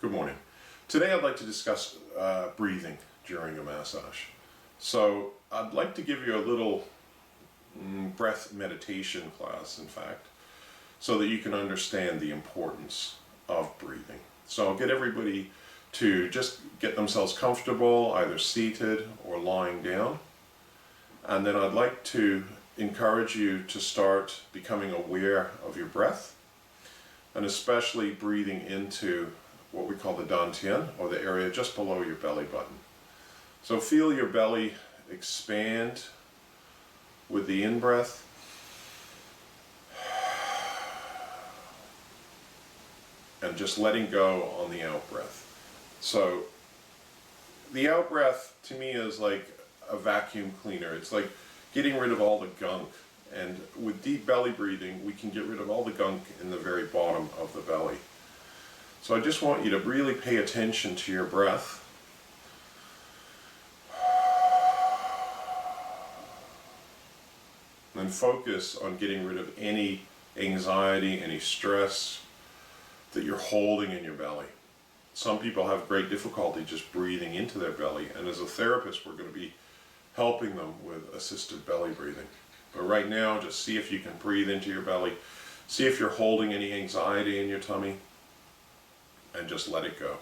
Good morning. Today I'd like to discuss breathing during a massage. So I'd like to give you a little breath meditation class, in fact, so that you can understand the importance of breathing. So I'll get everybody to just get themselves comfortable, either seated or lying down. And then I'd like to encourage you to start becoming aware of your breath, and especially breathing into what we call the dantian, or the area just below your belly button. So feel your belly expand with the in-breath, and just letting go on the out-breath. So the out-breath to me is like a vacuum cleaner. It's like getting rid of all the gunk. And with deep belly breathing, we can get rid of all the gunk in the very bottom of the belly. So I just want you to really pay attention to your breath. And focus on getting rid of any anxiety, any stress that you're holding in your belly. Some people have great difficulty just breathing into their belly, and as a therapist we're going to be helping them with assisted belly breathing. But right now, just see if you can breathe into your belly. See if you're holding any anxiety in your tummy, and just let it go.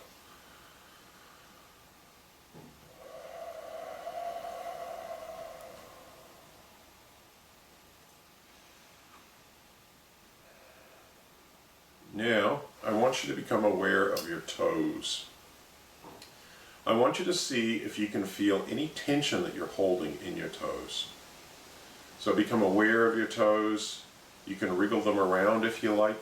Now, I want you to become aware of your toes. I want you to see if you can feel any tension that you're holding in your toes. So become aware of your toes. You can wriggle them around if you like.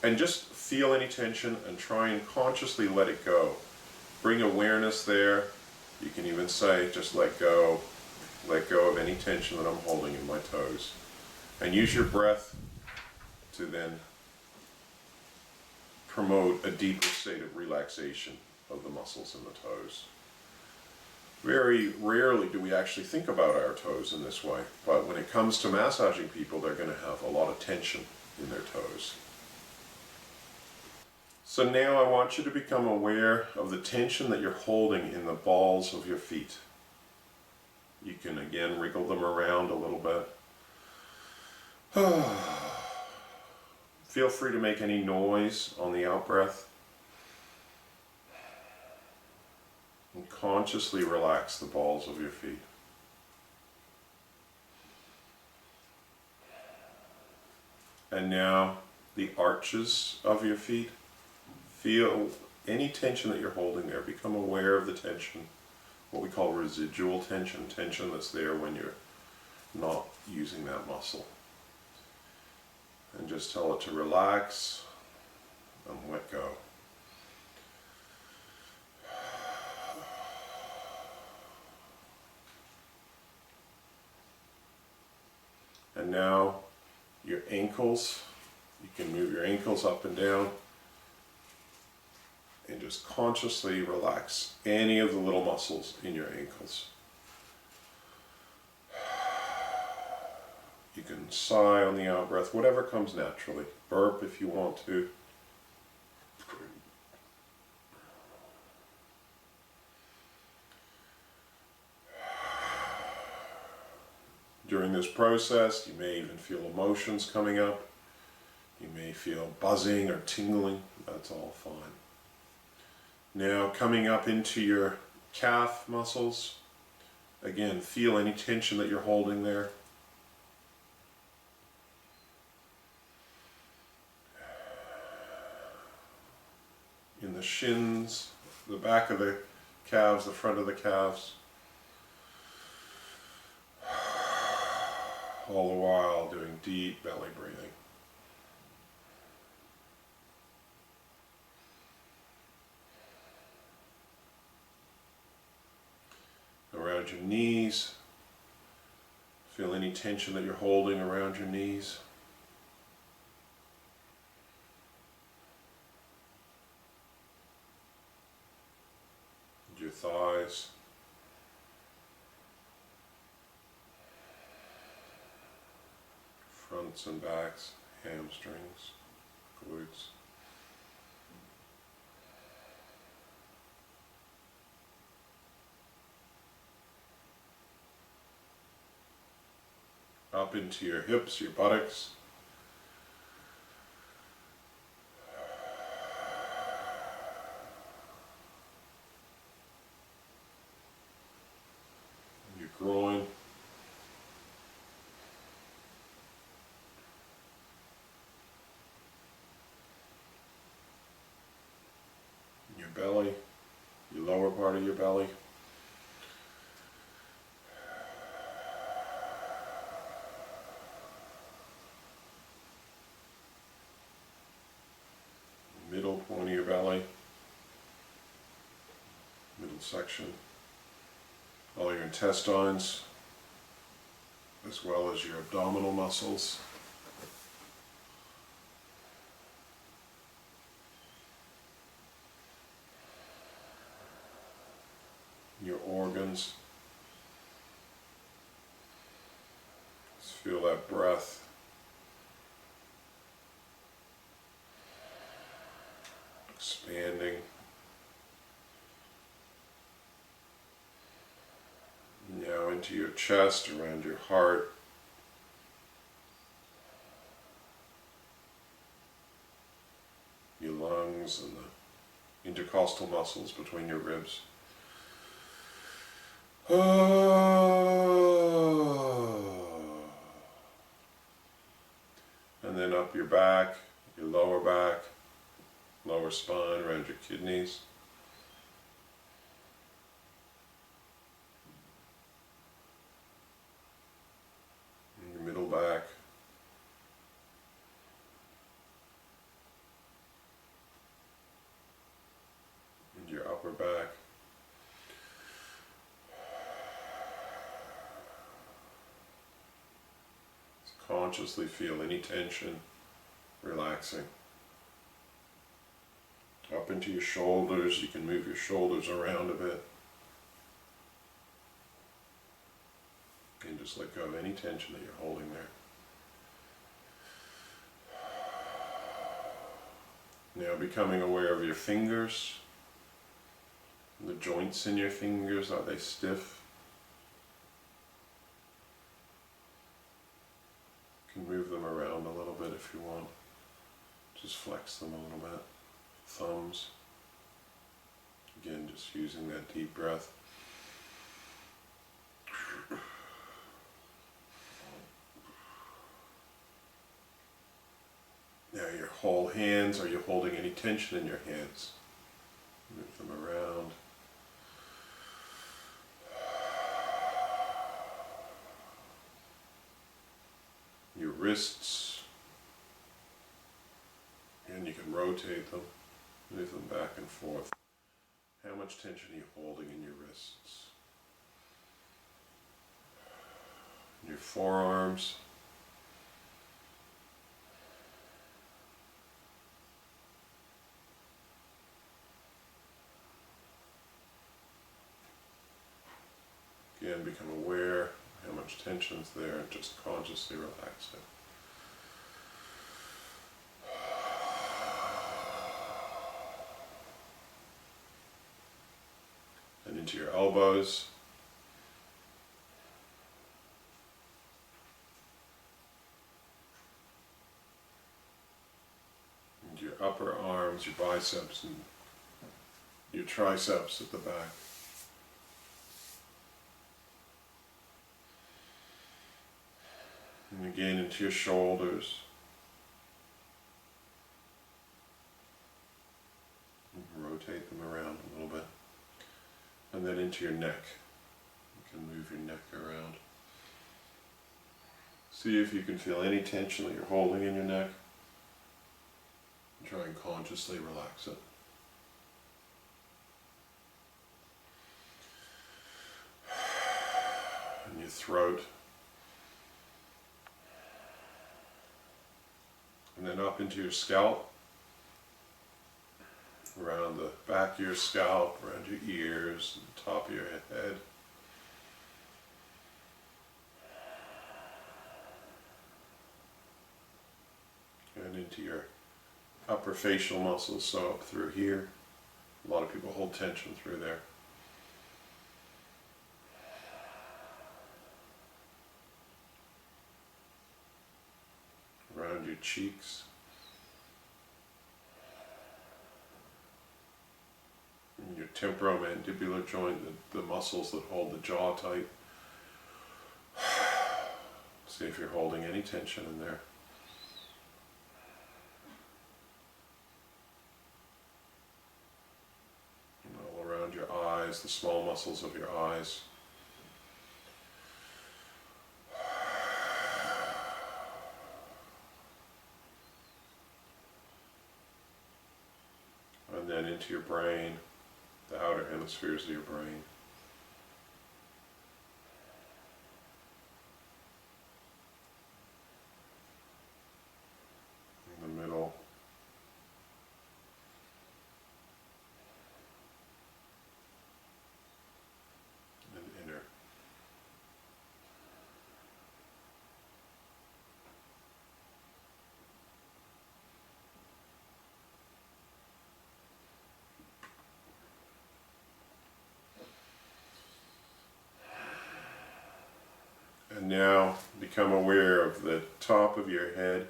And just feel any tension and try and consciously let it go. Bring awareness there. You can even say, just let go of any tension that I'm holding in my toes. And use your breath to then promote a deeper state of relaxation of the muscles in the toes. Very rarely do we actually think about our toes in this way, but when it comes to massaging people, they're going to have a lot of tension in their toes. So now I want you to become aware of the tension that you're holding in the balls of your feet. You can again wriggle them around a little bit. Feel free to make any noise on the out-breath. And consciously relax the balls of your feet. And now the arches of your feet. Feel any tension that you're holding there. Become aware of the tension, what we call residual tension, tension that's there when you're not using that muscle. And just tell it to relax and let go. And now your ankles, you can move your ankles up and down and just consciously relax any of the little muscles in your ankles. You can sigh on the out-breath, whatever comes naturally. Burp if you want to. During this process, you may even feel emotions coming up. You may feel buzzing or tingling. That's all fine. Now, coming up into your calf muscles. Again, feel any tension that you're holding there. In the shins, the back of the calves, the front of the calves. All the while doing deep belly breathing. Around your knees, feel any tension that you're holding around your knees. And your thighs. Fronts and backs, hamstrings, glutes. up into your hips, your buttocks. Your groin. Your belly, your lower part of your belly. Middle point of your belly, middle section, all your intestines, as well as your abdominal muscles. Your organs. Just feel that breath. Expanding. Now into your chest, around your heart. Your lungs and the intercostal muscles between your ribs. And then up your back, your lower back, lower spine, around your kidneys. And your middle back. And your upper back. Consciously feel any tension relaxing. Up into your shoulders, you can move your shoulders around a bit. And just let go of any tension that you're holding there. Now becoming aware of your fingers, the joints in your fingers, are they stiff? You can move them around a little bit if you want. Just flex them a little bit. Thumbs. Again, just using that deep breath. Now your whole hands, are you holding any tension in your hands? Move them around. Your wrists, and you can rotate them, move them back and forth. How much tension are you holding in your wrists? Your forearms. Again, become aware how much tension's there and just consciously relax it. And into your elbows. And your upper arms, your biceps and your triceps at the back. And again into your shoulders. And rotate them around a little bit. And then into your neck. You can move your neck around. See if you can feel any tension that you're holding in your neck. And try and consciously relax it. And your throat. And then up into your scalp, around the back of your scalp, around your ears, the top of your head. And into your upper facial muscles, so up through here. A lot of people hold tension through there. your cheeks. And your temporomandibular joint, the muscles that hold the jaw tight. See if you're holding any tension in there. And all around your eyes, the small muscles of your eyes. And then into your brain, the outer hemispheres of your brain. In the middle. And inner. And now become aware of the top of your head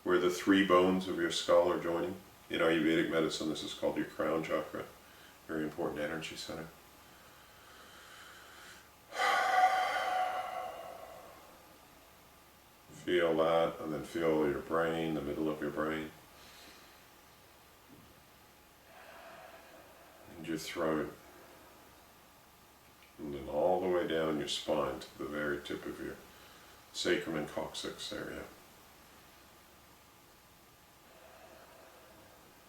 where the three bones of your skull are joining. In Ayurvedic medicine, this is called your crown chakra, very important energy center. Feel that, and then feel your brain, the middle of your brain. And your throat. And then all the way down your spine to the very tip of your sacrum and coccyx area.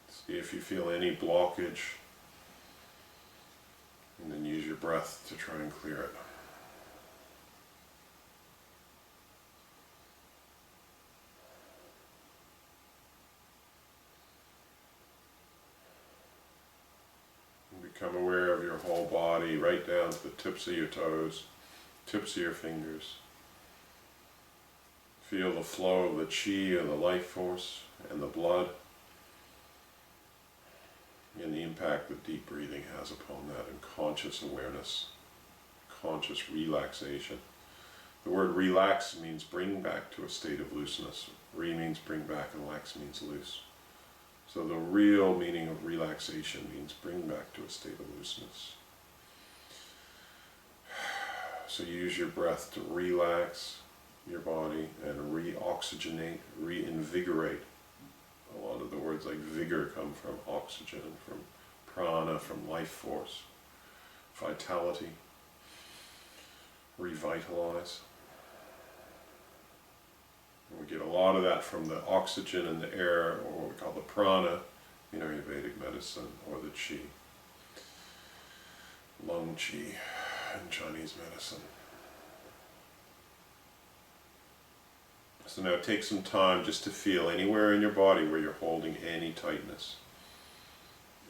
See if you feel any blockage, and then use your breath to try and clear it. Become aware of your whole body, right down to the tips of your toes, tips of your fingers. Feel the flow of the chi and the life force and the blood, and the impact that deep breathing has upon that, and conscious awareness, conscious relaxation. The word relax means bring back to a state of looseness. Re means bring back, and lax means loose. So the real meaning of relaxation means bring back to a state of looseness. So use your breath to relax your body and re-oxygenate, reinvigorate. A lot of the words like vigor come from oxygen, from prana, from life force, vitality, revitalize. We get a lot of that from the oxygen in the air, or what we call the prana in Ayurvedic medicine, or the chi, lung chi in Chinese medicine. So now take some time just to feel anywhere in your body where you're holding any tightness,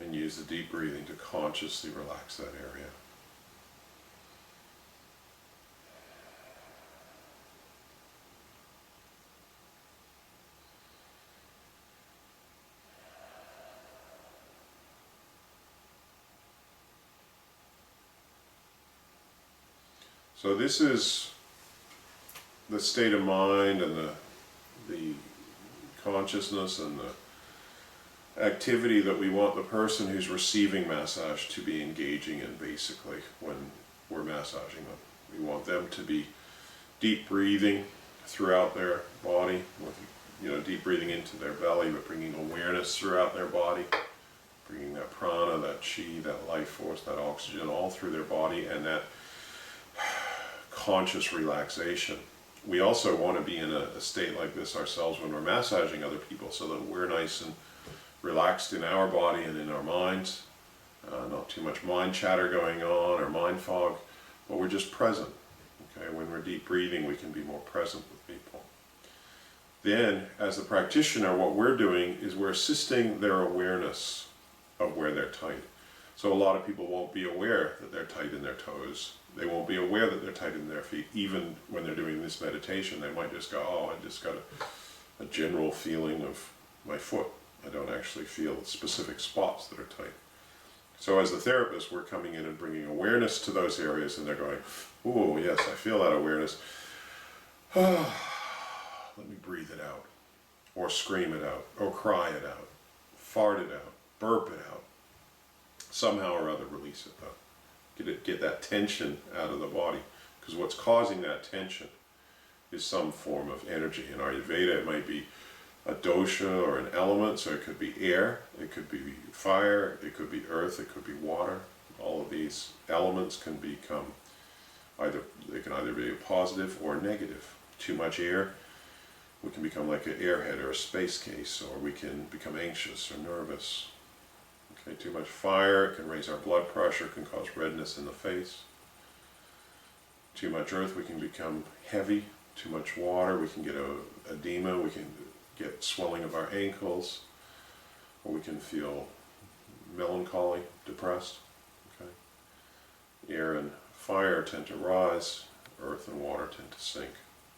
and use the deep breathing to consciously relax that area. So this is the state of mind and the consciousness and the activity that we want the person who's receiving massage to be engaging in, basically, when we're massaging them. We want them to be deep breathing throughout their body, with, deep breathing into their belly, but bringing awareness throughout their body, bringing that prana, that chi, that life force, that oxygen all through their body, and that conscious relaxation. We also want to be in a state like this ourselves when we're massaging other people, so that we're nice and relaxed in our body and in our minds. Not too much mind chatter going on or mind fog, but we're just present. Okay, when we're deep breathing, we can be more present with people. Then, as the practitioner, what we're doing is we're assisting their awareness of where they're tight. So a lot of people won't be aware that they're tight in their toes. They won't be aware that they're tight in their feet. Even when they're doing this meditation, they might just go, oh, I just got a general feeling of my foot. I don't actually feel specific spots that are tight. So as the therapist, we're coming in and bringing awareness to those areas, and they're going, oh, yes, I feel that awareness. Let me breathe it out. or scream it out, or cry it out, fart it out, burp it out. Somehow or other release it though. Get that tension out of the body, because what's causing that tension is some form of energy. In Ayurveda it might be a dosha or an element, so it could be air, it could be fire, it could be earth, it could be water. All of these elements can become they can either be positive or negative. Too much air, we can become like an airhead or a space case, or we can become anxious or nervous. Okay, too much fire, it can raise our blood pressure, can cause redness in the face. Too much earth, we can become heavy. Too much water, we can get edema, we can get swelling of our ankles, or we can feel melancholy, depressed. Okay? Air and fire tend to rise, earth and water tend to sink.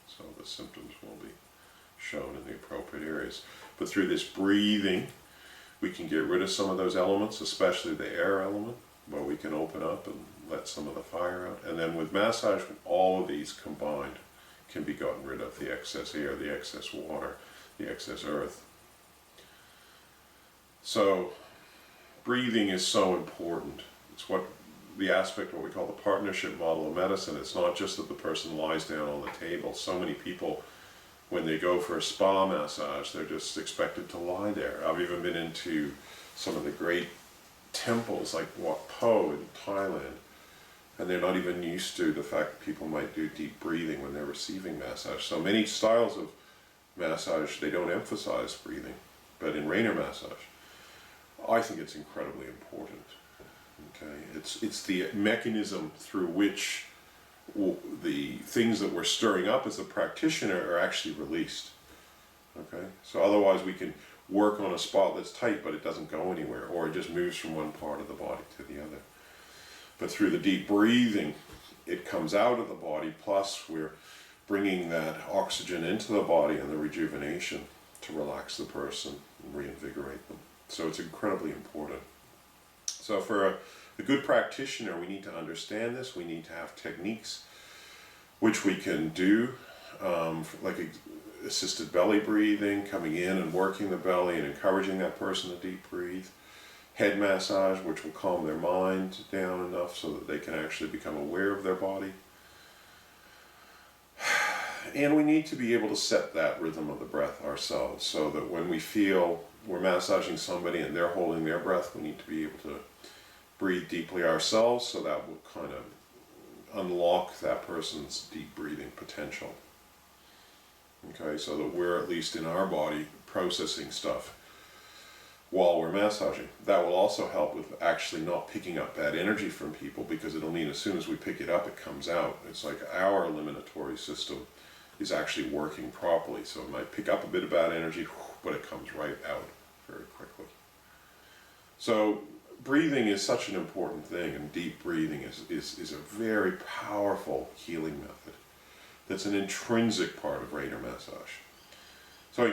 So the symptoms will be shown in the appropriate areas. But through this breathing, we can get rid of some of those elements, especially the air element, where we can open up and let some of the fire out. And then with massage, all of these combined can be gotten rid of: the excess air, the excess water, the excess earth. So breathing is so important. It's what the aspect, what we call the partnership model of medicine. It's not just that the person lies down on the table. So many people, when they go for a spa massage, they're just expected to lie there. I've even been into some of the great temples like Wat Po in Thailand, and they're not even used to the fact that people might do deep breathing when they're receiving massage. So many styles of massage, they don't emphasize breathing, but in Raynor massage, I think it's incredibly important. Okay, it's the mechanism through which the things that we're stirring up as a practitioner are actually released. Okay, so otherwise we can work on a spot that's tight, but it doesn't go anywhere, or it just moves from one part of the body to the other. But through the deep breathing, it comes out of the body, plus we're bringing that oxygen into the body and the rejuvenation to relax the person and reinvigorate them. So it's incredibly important. So for a good practitioner, we need to understand this. We need to have techniques which we can do, like assisted belly breathing, coming in and working the belly and encouraging that person to deep breathe. Head massage, which will calm their mind down enough so that they can actually become aware of their body. And we need to be able to set that rhythm of the breath ourselves, so that when we feel we're massaging somebody and they're holding their breath, we need to be able to breathe deeply ourselves, so that will kind of unlock that person's deep breathing potential. Okay, so that we're at least in our body processing stuff while we're massaging. That will also help with actually not picking up bad energy from people, because it'll mean as soon as we pick it up, it comes out. It's like our eliminatory system is actually working properly. So it might pick up a bit of bad energy, but it comes right out very quickly. So breathing is such an important thing, and deep breathing is a very powerful healing method that's an intrinsic part of Raynor massage. So I